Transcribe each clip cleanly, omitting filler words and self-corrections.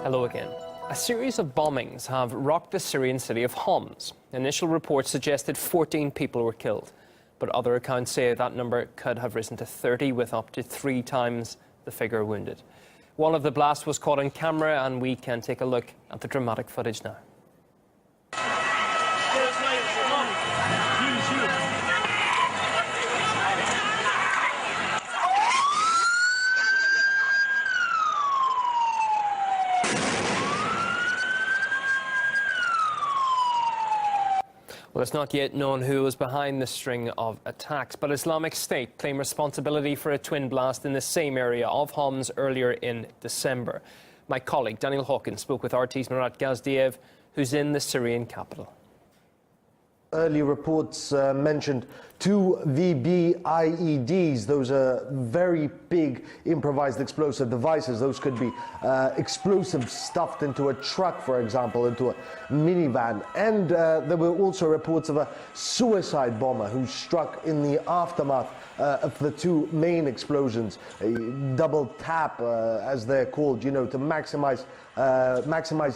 Hello again. A series of bombings have rocked the Syrian city of Homs. Initial reports suggested 14 people were killed, but other accounts say that number could have risen to 30, with up to 3 times the figure wounded. One of the blasts was caught on camera, and we can take a look at the dramatic footage now. Well, it's not yet known who was behind the string of attacks, but Islamic State claim responsibility for a twin blast in the same area of Homs earlier in December. My colleague Daniel Hawkins spoke with RT's Murat Gazdiev, who's in the Syrian capital. Early reports mentioned 2 VBIEDs. Those are very big improvised explosive devices. Those could be explosives stuffed into a truck, for example, into a minivan. And there were also reports of a suicide bomber who struck in the aftermath of the 2 main explosions. A double tap, as they're called, you know, to maximize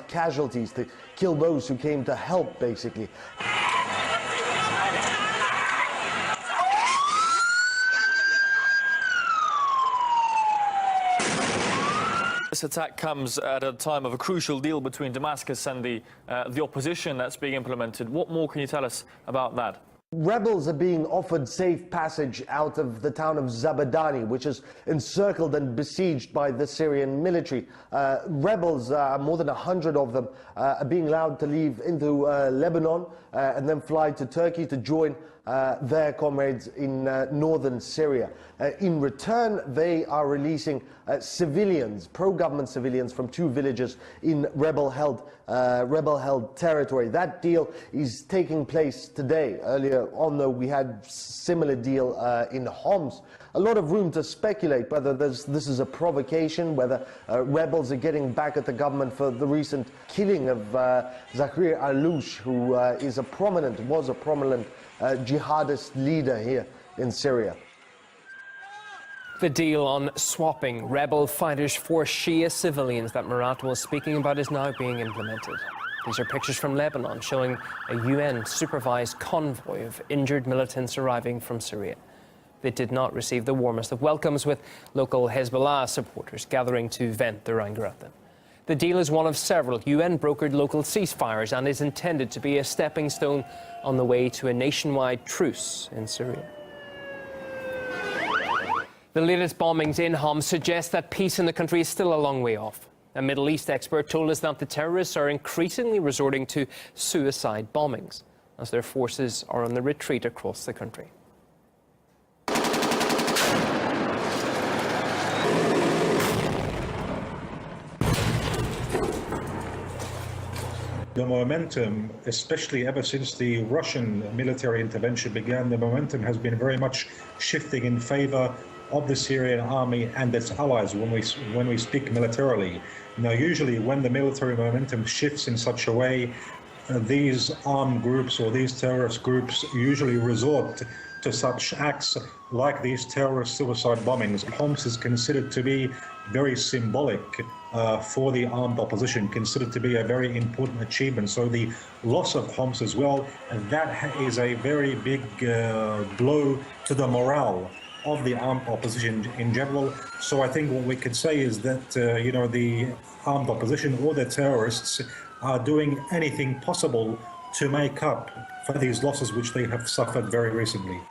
casualties, to kill those who came to help, basically. This attack comes at a time of a crucial deal between Damascus and the opposition that's being implemented. What more can you tell us about that? Rebels are being offered safe passage out of the town of Zabadani, which is encircled and besieged by the Syrian military. Rebels, more than 100 of them, are being allowed to leave into Lebanon and then fly to Turkey to join their comrades in northern Syria. In return, they are releasing civilians, pro-government civilians, from 2 villages in rebel-held territory. That deal is taking place today. Earlier on, though, we had similar deal in Homs. A lot of room to speculate whether this is a provocation, whether rebels are getting back at the government for the recent killing of Zaghir Aloush, who was a prominent jihadist leader here in Syria. The deal on swapping rebel fighters for Shia civilians that Murat was speaking about is now being implemented. These are pictures from Lebanon showing a UN-supervised convoy of injured militants arriving from Syria. They did not receive the warmest of welcomes, with local Hezbollah supporters gathering to vent their anger at them. The deal is one of several UN-brokered local ceasefires and is intended to be a stepping stone on the way to a nationwide truce in Syria. The latest bombings in Homs suggest that peace in the country is still a long way off. A Middle East expert told us that the terrorists are increasingly resorting to suicide bombings as their forces are on the retreat across the country. The momentum, especially ever since the Russian military intervention began, the momentum has been very much shifting in favor of the Syrian army and its allies when we speak militarily. Now, usually when the military momentum shifts in such a way, these armed groups or these terrorist groups usually resort to such acts like these terrorist suicide bombings. Homs is considered to be very symbolic for the armed opposition, considered to be a very important achievement. So the loss of Homs as well, that is a very big blow to the morale of the armed opposition in general. So I think what we could say is that the armed opposition or the terrorists are doing anything possible to make up for these losses which they have suffered very recently.